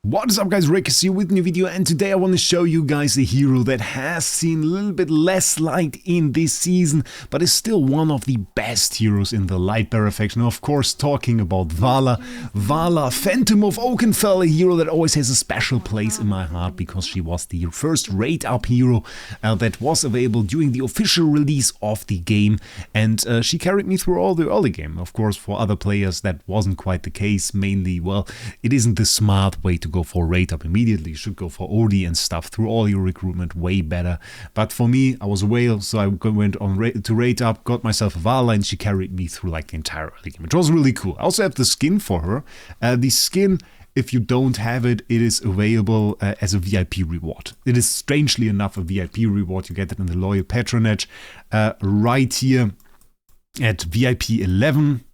What is up guys, Wraec here with a new video, and today I want to show you guys a hero that has seen a little bit less light in this season, but is still one of the best heroes in the Lightbearer faction. Of course, talking about Vala. Vala, Phantom of Oakenfell, a hero that always has a special place in my heart because she was the first raid up hero that was available during the official release of the game, and she carried me through all the early game. Of course, for other players that wasn't quite the case, mainly, well, it isn't the smart way to go for raid up immediately. You should go for OD and stuff through all your recruitment, way better. But for me, I was a whale, so I went on to raid up, got myself a Vala, and she carried me through like the entire early game, which was really cool. I also have the skin for her. The skin, if you don't have it, it is available as a VIP reward. It is strangely enough a VIP reward. You get it in the loyal patronage right here at VIP 11.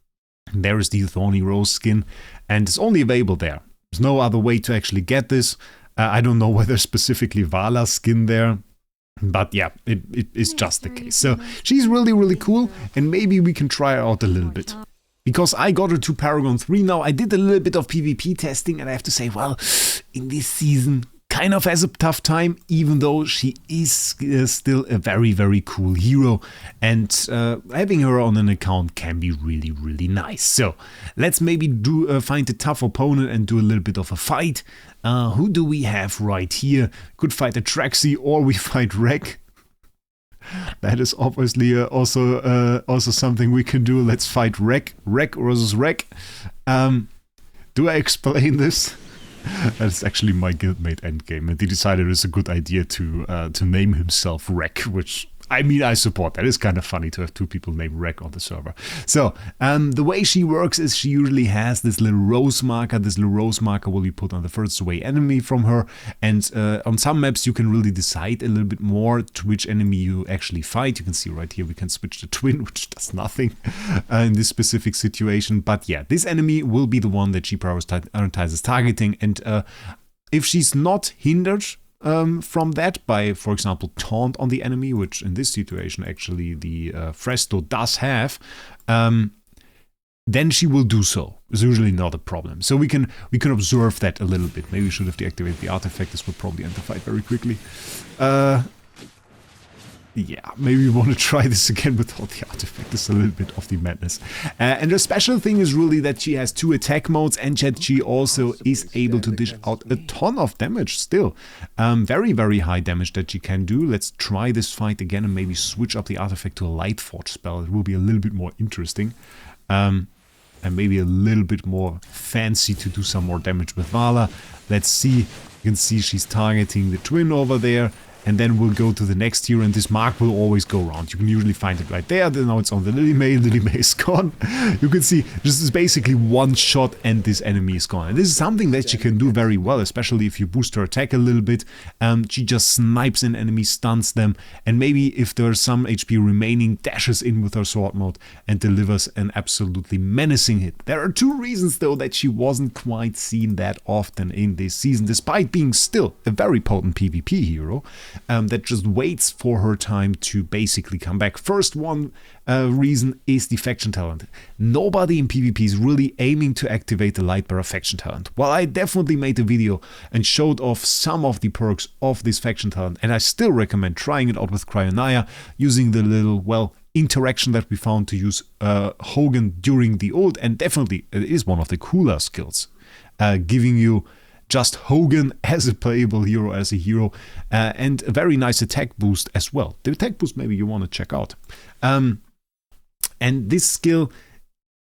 There is the Thorny Rose skin, and it's only available there. There's no other way to actually get this. I don't know whether specifically Vala skin there, but yeah, it is just the case. So she's really, really cool, and maybe we can try her out a little bit. Because I got her to Paragon 3 now, I did a little bit of PvP testing, and I have to say, well, in this season, kind of has a tough time, even though she is still a very, very cool hero, and having her on an account can be really, really nice. So let's maybe find a tough opponent and do a little bit of a fight. Who do we have right here? Could fight a Traxi, or we fight Wraec. That is obviously also something we can do. Let's fight Wraec. Wraec versus Wraec. Do I explain this? That's actually my guildmate endgame, and he decided it's a good idea to name himself Wraec, which, I mean, I support. That is kind of funny to have two people named Wraec on the server. So, the way she works is she usually has this little rose marker. This little rose marker will be put on the furthest away enemy from her, and on some maps you can really decide a little bit more to which enemy you actually fight. You can see right here we can switch the twin, which does nothing in this specific situation. But yeah, this enemy will be the one that she prioritizes targeting, and if she's not hindered from that by, for example, taunt on the enemy, which in this situation actually the Fresto does have, then she will do so. It's usually not a problem. So we can observe that a little bit. Maybe we should have deactivated the artifact. This would probably end the fight very quickly. Yeah, maybe we want to try this again without the artifact. It's a little bit of the madness. And the special thing is really that she has 2 attack modes, and that she also is able to dish out a ton of damage still. Very, very high damage that she can do. Let's try this fight again and maybe switch up the artifact to a Light Forge spell. It will be a little bit more interesting. And maybe a little bit more fancy to do some more damage with Vala. Let's see. You can see she's targeting the twin over there. And then we'll go to the next hero, and this mark will always go around. You can usually find it right there. Now it's on the Lily May. Lily May is gone. You can see this is basically one shot and this enemy is gone. And this is something that she can do very well, especially if you boost her attack a little bit. She just snipes an enemy, stuns them, and maybe if there's some HP remaining, dashes in with her sword mode and delivers an absolutely menacing hit. There are 2 reasons though that she wasn't quite seen that often in this season, despite being still a very potent PvP hero. That just waits for her time to basically come back. First one reason is the faction talent. Nobody in PvP is really aiming to activate the Lightbearer faction talent. Well, I definitely made a video and showed off some of the perks of this faction talent, and I still recommend trying it out with Cryonia, using the little, well, interaction that we found to use Hogan during the ult, and definitely it is one of the cooler skills, giving you just Hogan as a playable hero, as a hero, and a very nice attack boost as well. The attack boost maybe you want to check out. And this skill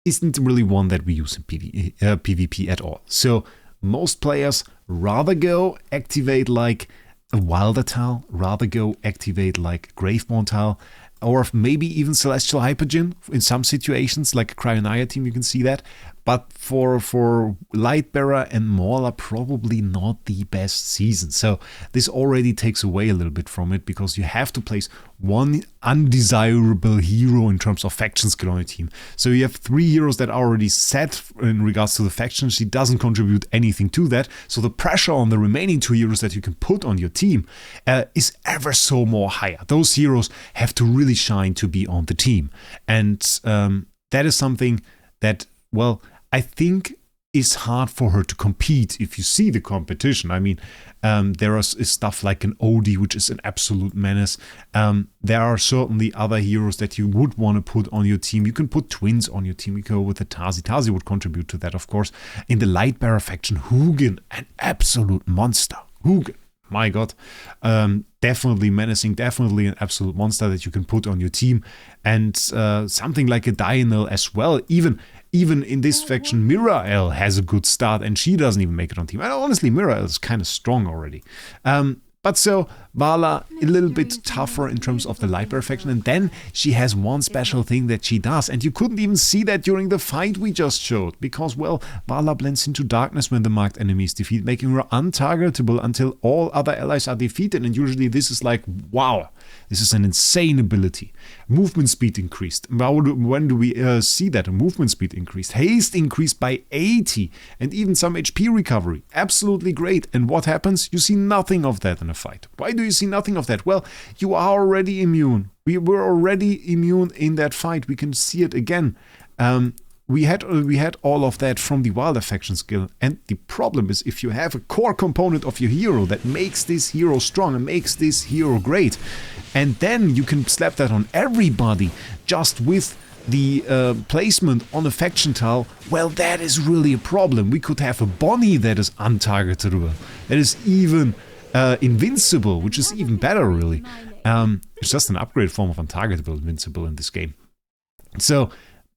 isn't really one that we use in PvP at all. So most players rather go activate like a Wilder Tile, rather go activate like Graveborn Tile, or maybe even Celestial Hypergyn in some situations, like a Cryonia team, you can see that. But for Lightbearer and Mauler, probably not the best season. So this already takes away a little bit from it, because you have to place one undesirable hero in terms of faction skill on your team. So you have 3 heroes that are already set in regards to the faction. She doesn't contribute anything to that. So the pressure on the remaining 2 heroes that you can put on your team is ever so more higher. Those heroes have to really shine to be on the team. And that is something that, well, I think is hard for her to compete if you see the competition. I mean, there is stuff like an Odie, which is an absolute menace. There are certainly other heroes that you would want to put on your team. You can put twins on your team. You go with the Tazi. Tazi would contribute to that, of course. In the Lightbearer faction, Hugin, an absolute monster. Hugin, my god. Definitely menacing, definitely an absolute monster that you can put on your team. And something like a Dianel as well. Even in this faction, Mirael has a good start, and she doesn't even make it on team. And honestly, Mirael is kind of strong already. But so, Vala, a little bit tougher in terms of the Lightbearer faction, and then she has one special thing that she does, and you couldn't even see that during the fight we just showed, because, well, Vala blends into darkness when the marked enemy is defeated, making her untargetable until all other allies are defeated, and usually this is like, wow, this is an insane ability. Movement speed increased. When do we see that? A movement speed increased. Haste increased by 80, and even some HP recovery. Absolutely great. And what happens? You see nothing of that in a fight. Why do you see nothing of that? Well, you are already immune. We were already immune in that fight. We can see it again. We had all of that from the Wilder faction skill, and the problem is if you have a core component of your hero that makes this hero strong and makes this hero great, and then you can slap that on everybody just with the placement on a faction tile, well, that is really a problem. We could have a Bonnie that is untargetable, that is even invincible, which is even better really. It's just an upgrade form of untargetable invincible in this game. So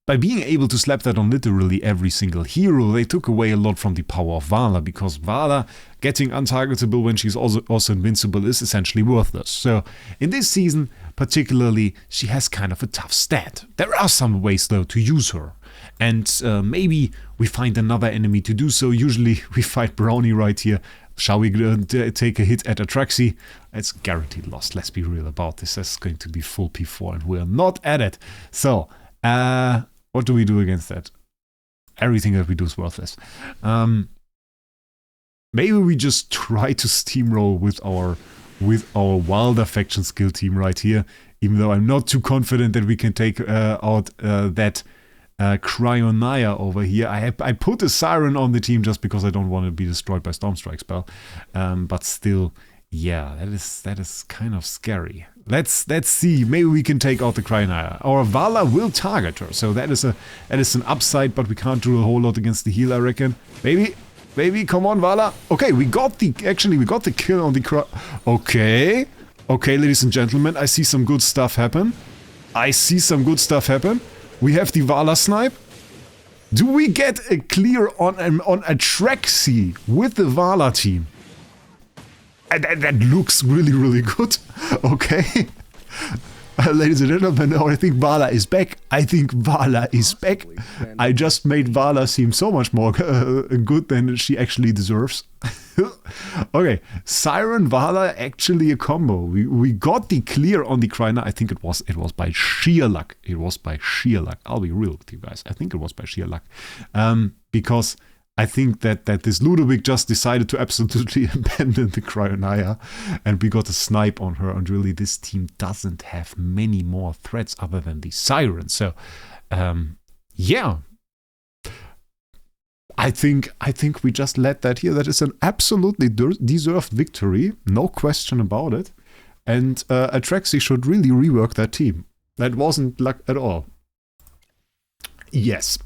by being able to slap that on literally every single hero, they took away a lot from the power of Vala, because Vala getting untargetable when she's also invincible is essentially worthless. So in this season, particularly, she has kind of a tough stat. There are some ways though to use her, and maybe we find another enemy to do so. Usually we fight Brownie right here. Shall we take a hit at Atraxi? It's guaranteed lost, let's be real about this. That's going to be full P4 and we're not at it. So, what do we do against that? Everything that we do is worthless. Maybe we just try to steamroll with our Wilder faction skill team right here, even though I'm not too confident that we can take out that Cryonaya over here. I put a Siren on the team just because I don't want to be destroyed by Stormstrike spell, but still, yeah, that is kind of scary. Let's see. Maybe we can take out the Cryonaya. Our Vala will target her, so that is an upside, but we can't do a whole lot against the heal, I reckon. Maybe, come on, Vala. Okay, we got the kill on the Okay, ladies and gentlemen, I see some good stuff happen. We have the Vala snipe. Do we get a clear on Atraxi with the Vala team? That looks really, really good. Okay. Ladies and gentlemen, I think Vala is back. I just made Vala seem so much more good than she actually deserves. Okay, Siren Vala actually a combo. We got the clear on the Kryna. I think it was by sheer luck. I'll be real with you guys. I think it was by sheer luck. Because I think that this Ludovic just decided to absolutely abandon the Cryonaya, and we got a snipe on her, and really this team doesn't have many more threats other than the Siren. So, yeah. I think we just let that here. That is an absolutely deserved victory, no question about it. And Atraxi should really rework that team. That wasn't luck at all. Yes.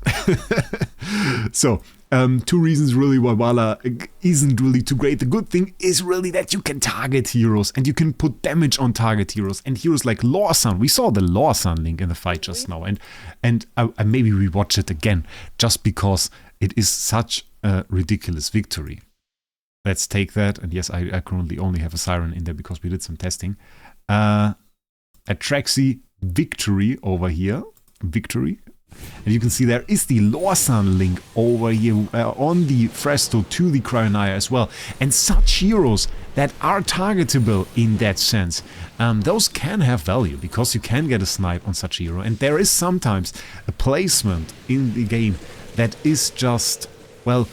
So, two reasons really why Vala isn't really too great. The good thing is really that you can target heroes and you can put damage on target heroes. And heroes like Lorsan, we saw the Lorsan link in the fight just now. And maybe we watch it again just because it is such a ridiculous victory. Let's take that. And yes, I currently only have a Siren in there because we did some testing. Atraxi victory over here. Victory. And you can see there is the Lorsan link over here on the Fresto to the Cryonaya as well. And such heroes that are targetable in that sense, those can have value because you can get a snipe on such a hero. And there is sometimes a placement in the game that is just, well,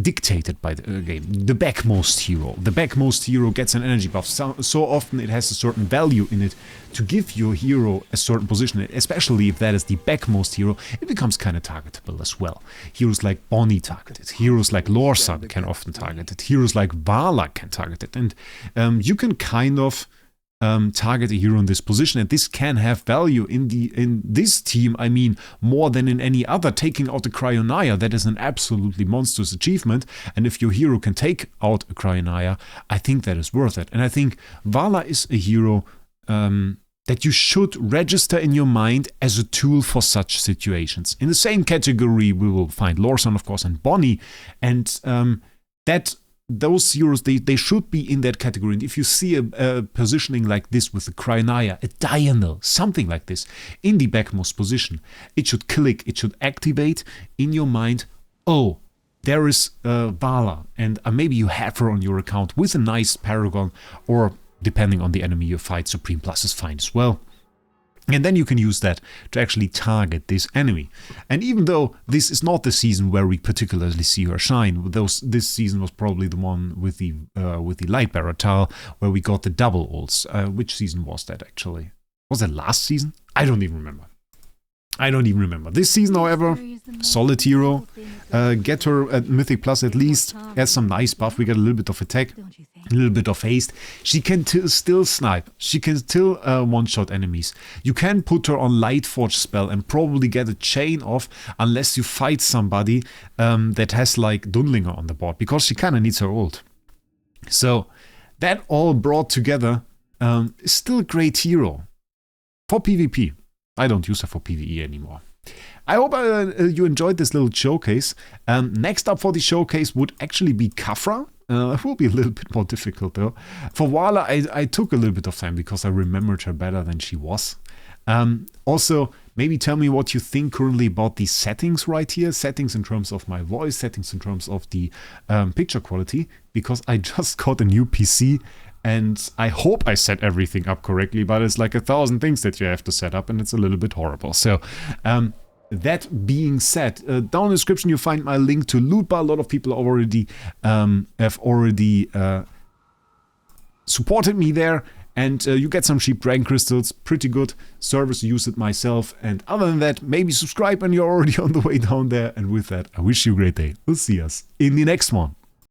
dictated by the game. The backmost hero. The backmost hero gets an energy buff. So often it has a certain value in it to give your hero a certain position, especially if that is the backmost hero. It becomes kind of targetable as well. Heroes like Bonnie target it. Heroes like Lorsan can often target it. Heroes like Vala can target it. And you can kind of target a hero in this position, and this can have value in this team. I mean, more than in any other. Taking out the Cryonaya, that is an absolutely monstrous achievement, and if your hero can take out a Cryonaya, I think that is worth it. And I think Vala is a hero that you should register in your mind as a tool for such situations. In the same category we will find Lorsan, of course, and Bonnie, and those heroes, they should be in that category. And if you see a positioning like this with the Cryonaya, a Diurnal, something like this, in the backmost position, it should click, it should activate in your mind, oh, there is Vala, and maybe you have her on your account with a nice Paragon, or depending on the enemy you fight, Supreme Plus is fine as well. And then you can use that to actually target this enemy. And even though this is not the season where we particularly see her shine, this season was probably the one with the Lightbearer tile where we got the double ults. Which season was that actually? Was it last season? I don't even remember. This season, however, solid hero. Get her at Mythic Plus at least. Has some nice buff. We get a little bit of attack, a little bit of haste. She can still snipe. She can still one-shot enemies. You can put her on Lightforge spell and probably get a chain off unless you fight somebody that has like Dunlinger on the board, because she kind of needs her ult. So that all brought together is still a great hero for PvP. I don't use her for PvE anymore. I hope you enjoyed this little showcase. Next up for the showcase would actually be Khafra. It will be a little bit more difficult though. For Vala, I took a little bit of time because I remembered her better than she was. Also, maybe tell me what you think currently about the settings right here. Settings in terms of my voice, settings in terms of the picture quality, because I just got a new PC. And I hope I set everything up correctly, but it's like 1,000 things that you have to set up, and it's a little bit horrible. So, that being said, down in the description you'll find my link to Lootbar. A lot of people already have already supported me there, and you get some cheap dragon crystals. Pretty good service, use it myself. And other than that, maybe subscribe when you're already on the way down there. And with that, I wish you a great day. We'll see us in the next one.